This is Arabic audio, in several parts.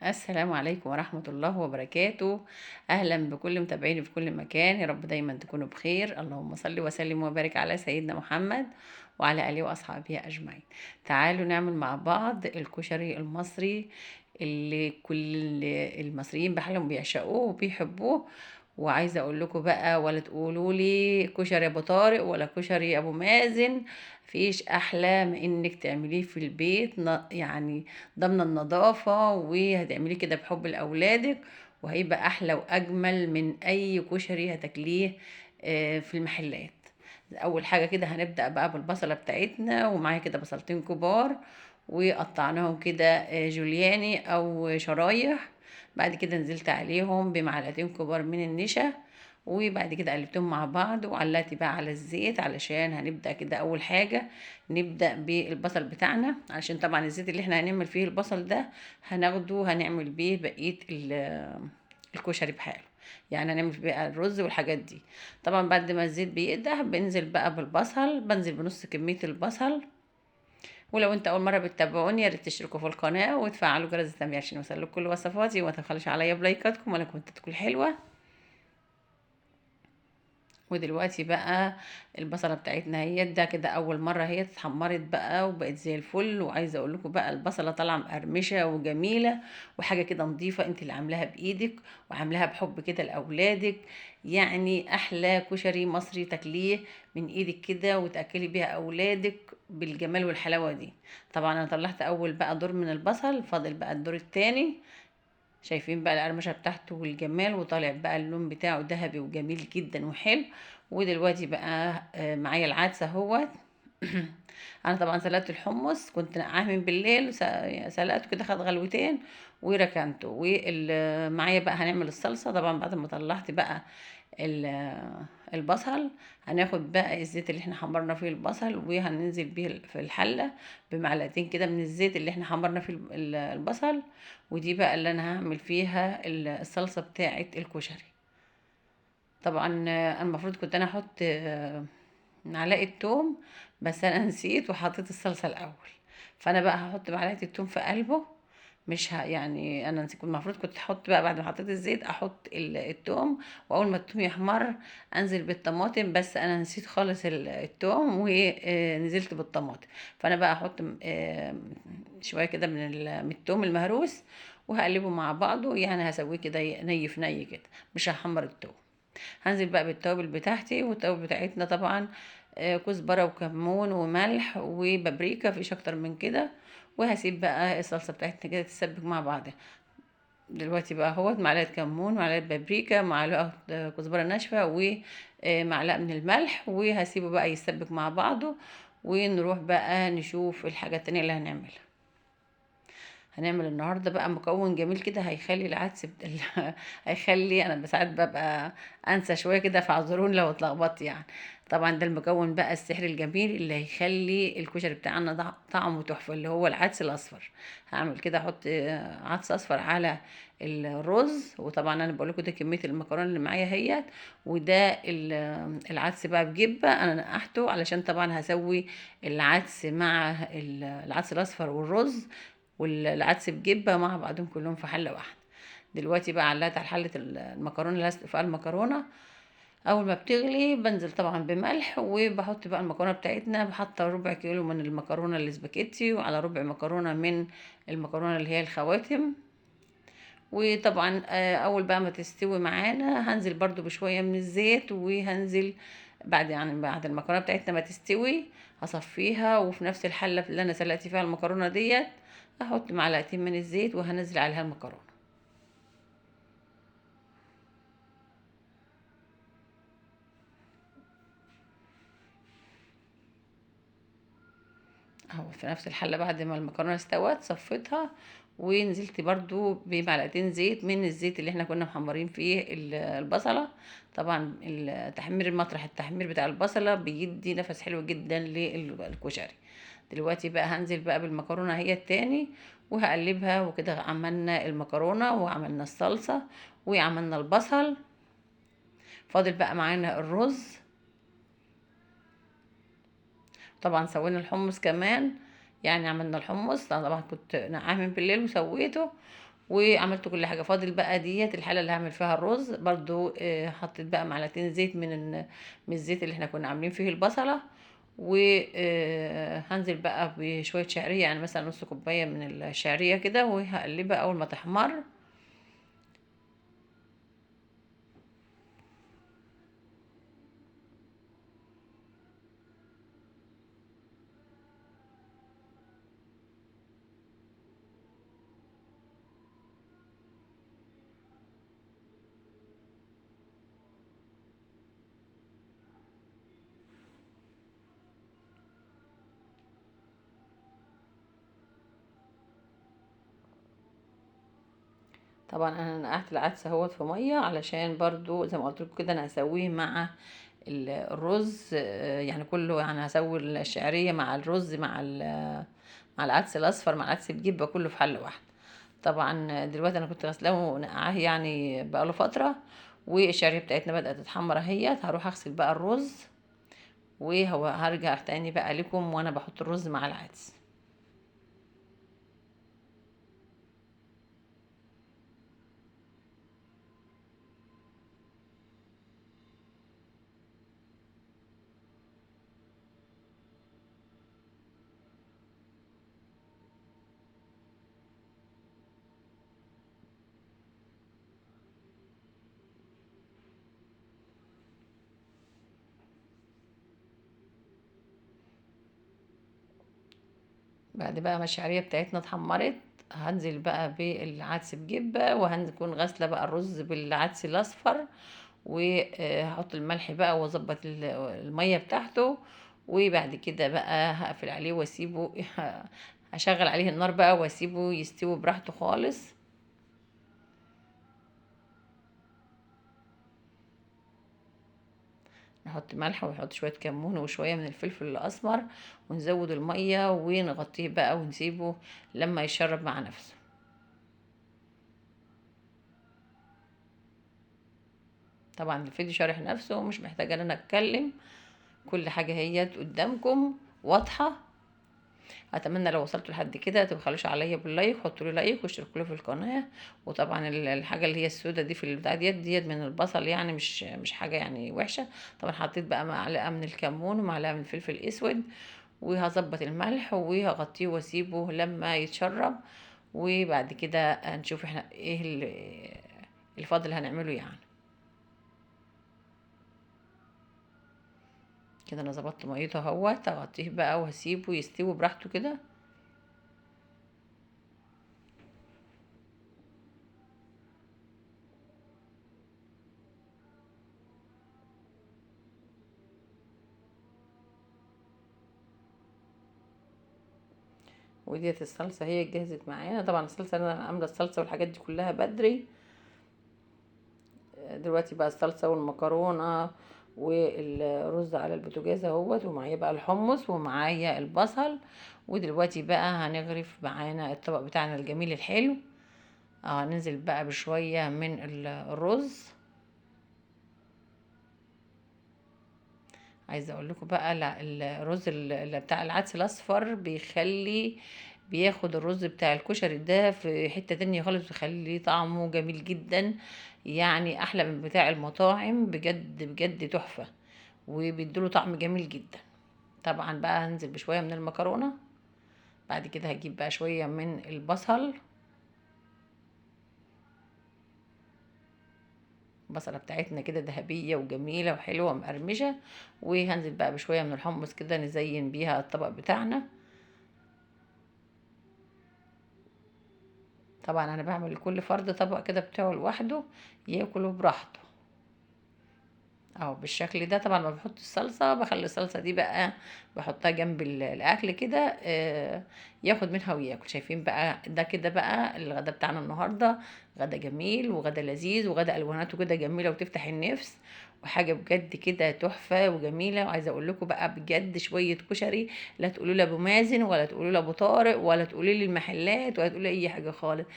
السلام عليكم ورحمة الله وبركاته. أهلا بكل متابعيني في كل مكان، يا رب دايما تكونوا بخير. اللهم صل وسلم وبارك على سيدنا محمد وعلى آله وأصحابه أجمعين. تعالوا نعمل مع بعض الكشري المصري اللي كل المصريين بحالهم بيعشقوه وبيحبوه. وعايزة أقول لكم بقى، ولا تقولوا لي كشري أبو طارق ولا كشري أبو مازن، مفيش أحلى من إنك تعمليه في البيت، يعني ضمن النظافة، وهتعمليه كده بحب لأولادك، وهيبقى أحلى وأجمل من أي كشري هتاكليه في المحلات. أول حاجة كده هنبدأ بقى بالبصلة بتاعتنا، ومعايا كده بصلتين كبار وقطعناهم كده جولياني أو شرايح. بعد كده نزلت عليهم بمعلقتين كبار من النشا، وبعد كده قلبتهم مع بعض وعلقت بقى على الزيت، علشان هنبدأ كده أول حاجة نبدأ بالبصل بتاعنا، علشان طبعا الزيت اللي احنا هنعمل فيه البصل ده هناخده هنعمل بيه بقية الكشري بحاله. يعني هنعمل بقى الرز والحاجات دي. طبعا بعد ما الزيت بيقدح بنزل بقى بالبصل، بنزل بنص كمية البصل. ولو انت اول مره بتتابعوني، يا ريت تشتركوا في القناه وتفعلوا جرس التنبيه عشان يوصلكوا كل وصفاتي، وما تبخلوش عليا بلايكاتكم ولا كنت حلوه. ودلوقتي بقى البصله بتاعتنا هي ده كده اول مره هي اتحمرت بقى وبقت زي الفل. وعايزه اقول لكم بقى البصله طالعه مقرمشه وجميله، وحاجه كده نظيفه انت اللي عاملاها بايدك وعاملاها بحب كده لاولادك. يعني احلى كشري مصري تاكليه من ايدك كده وتاكلي بيها اولادك بالجمال والحلاوه دي. طبعا انا طلعت اول بقى دور من البصل، فاضل بقى الدور التاني. شايفين بقى القرمشة بتاعته والجمال، وطالع بقى اللون بتاعه ذهبي وجميل جدا وحلو. ودلوقتي بقى معايا العدس اهوت. انا طبعا سلقت الحمص، كنت نقعاه من بالليل، سلقته كده خد غلوتين وركنته. ومعايا بقى هنعمل الصلصة. طبعا بعد ما طلعت بقى البصل، هناخد بقى الزيت اللي احنا حمرنا فيه البصل وهننزل بيه في الحلة بمعلقتين كده من الزيت اللي احنا حمرنا فيه البصل. ودي بقى اللي انا هعمل فيها الصلصة بتاعة الكشري. طبعا المفروض كنت انا احط معلقة توم، بس انا نسيت وحطيت الصلصة الاول. فانا بقى هحط معلقة التوم في قلبه. مش يعني انا نسيت، كنت احط بقى بعد ما حطيت الزيت احط التوم، واول ما التوم يحمر انزل بالطماطم، بس انا نسيت خالص التوم ونزلت بالطماطم. فانا بقى احط شويه كده من التوم المهروس، وهقلبه مع بعضه. يعني هسويه كده ني في ني كده، مش هحمر التوم. هنزل بقى بالتوابل بتاعتي، والتوابل بتاعتنا طبعا كزبرة وكمون وملح وبابريكا، فيش اكتر من كده. وهسيب بقى الصلصة بتاعتنا كده تتسبك مع بعضها. دلوقتي بقى اهوت معلقة كمون، معلقة بابريكا، معلقة كزبرة ناشفة، ومعلقة من الملح، وهسيبه بقى يتسبك مع بعضه. ونروح بقى نشوف الحاجة التانية اللي هنعملها. هنعمل النهارده بقى مكون جميل كده هيخلي هيخلي انا ساعات ببقى انسى شويه كده، فاعذروني لو اتلخبطت يعني. طبعا ده المكون بقى السحر الجميل اللي هيخلي الكشري بتاعنا ده طعمه تحفه، اللي هو العدس الاصفر. هعمل كده احط عدس اصفر على الرز. وطبعا انا بقول لكم ده كميه المكرونه اللي معايا هي. وده العدس بقى بجبه انا نقحته، علشان طبعا هسوي العدس مع العدس الاصفر والرز والعدس بجبة مع بعضهم كلهم في حلة واحدة. دلوقتي بقى علقت على حلة المكرونة اللي هسلق فيها المكرونة. أول ما بتغلي بنزل طبعا بملح، وبحط بقى المكرونة بتاعتنا، بحط ربع كيلو من المكرونة الاسباجيتي، وعلى ربع مكرونة من المكرونة اللي هي الخواتم. وطبعا أول بقى ما تستوي معانا هنزل برضو بشوية من الزيت، وهنزل بعد المكرونة بتاعتنا ما تستوي هصفيها. وفي نفس الحلة اللي أنا سلقت فيها المكرونة ديت احط معلقتين من الزيت وهنزل عليها المكرونه اهو في نفس الحله. بعد ما المكرونه استوت صفيتها، ونزلت برضو بمعلقتين زيت من الزيت اللي احنا كنا محمرين فيه البصله. طبعا مطرح التحمير بتاع البصله بيدي نفس حلو جدا للكشري. دلوقتي بقى هنزل بقى بالمكرونه هي التاني، وهقلبها. وكده عملنا المكرونه وعملنا الصلصه وعملنا البصل. فاضل بقى معانا الرز. طبعا سوينا الحمص كمان. يعني عملنا الحمص، أنا طبعا كنت نقعاه من بالليل وسويته. وعملت كل حاجه. فاضل بقى ديت الحله اللي هعمل فيها الرز برضو. حطيت بقى معلقتين زيت من الزيت اللي احنا كنا عاملين فيه البصله، وهنزل بقى بشويه شعريه، يعني مثلا نص كوبايه من الشعريه كده، وهقلبها اول ما تحمر. طبعا انا نقعت العدس اهوت في ميه، علشان برضو زي ما قلت لكم كده انا هسويه مع الرز. يعني كله، يعني هسوي الشعريه مع الرز مع العدس الاصفر مع العدس بجيبه كله في حله واحده. طبعا دلوقتي انا كنت غسلاه ونقعاه يعني بقاله فتره، والشعريه بتاعتنا بدات تتحمر اهيت. هروح اغسل بقى الرز، وهرجع تاني بقى لكم وانا بحط الرز مع العدس. بعد بقى ما الشعريه بتاعتنا اتحمرت، هنزل بقى بالعدس بجبه، وهنكون غاسله بقى الرز بالعدس الاصفر، وهحط الملح بقى واظبط الميه بتاعته. وبعد كده بقى هقفل عليه واسيبه هشغل عليه النار بقى واسيبه يستوي براحته خالص. نحط ملح ونحط شويه كمون وشويه من الفلفل الاسمر، ونزود الميه ونغطيه بقى ونسيبه لما يشرب مع نفسه. طبعا الفيديو شارح نفسه، ومش محتاجه ان انا اتكلم، كل حاجه هي قدامكم واضحه. اتمنى لو وصلتوا لحد كده تبخلوش عليا باللايك، حطوا لي لايك واشتركوا لي في القناه. وطبعا الحاجه اللي هي السودة دي في البتاع ديت من البصل، يعني مش حاجه يعني وحشه. طبعا حطيت بقى معلقه من الكمون ومعلقه من الفلفل الاسود، وهظبط الملح وهغطيه واسيبه لما يتشرب. وبعد كده هنشوف احنا ايه الفاضل هنعمله يعني. كده انا ظبطت ميته اهوت، هغطيه بقى وهسيبه يستوي براحته كده. وديت الصلصة هي جهزت معانا. طبعا الصلصة انا عاملة الصلصة والحاجات دي كلها بدري. دلوقتي بقى الصلصة والمكرونة والرز على البوتاجاز اهوت، ومعايا بقى الحمص ومعايا البصل. ودلوقتي بقى هنغرف معانا الطبق بتاعنا الجميل الحلو. هننزل بقى بشوية من الرز. عايزه اقول لكم بقى الرز اللي بتاع العدس الاصفر بياخد الرز بتاع الكشري ده في حتة تانية خالص، بيخليه طعمه جميل جدا، يعني احلى من بتاع المطاعم، بجد بجد تحفة، وبيدوله طعم جميل جدا. طبعا بقى هنزل بشوية من المكرونة. بعد كده هجيب بقى شوية من البصل، البصلة بتاعتنا كده ذهبية وجميلة وحلوة ومقرمشة. وهنزل بقى بشوية من الحمص كده نزين بيها الطبق بتاعنا. طبعا انا بعمل لكل فرد طبق كده بتاعه لوحده ياكله براحته. اهو بالشكل ده. طبعا ما بحط الصلصه، بخلي الصلصه دي بقى بحطها جنب الاكل كده، ياخد منها وياكل. شايفين بقى ده كده بقى الغدا بتاعنا النهارده، غدا جميل وغدا لذيذ وغدا الواناته كده جميله وتفتح النفس، وحاجه بجد كده تحفه وجميله. وعايزه اقول لكم بقى بجد شويه كشري، لا تقولوا لي ابو مازن ولا تقولوا لي ابو طارق ولا تقولوا لي المحلات ولا تقولوا لي اي حاجه خالص.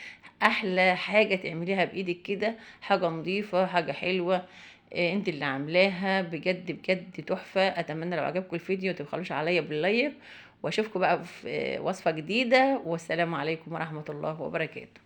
احلى حاجه تعمليها بايدك كده، حاجه نظيفه حاجه حلوه، انت اللي عاملاها، بجد بجد تحفة. اتمنى لو عجبكم الفيديو متبخلوش عليا باللايك، واشوفكم بقى في وصفة جديدة، والسلام عليكم ورحمة الله وبركاته.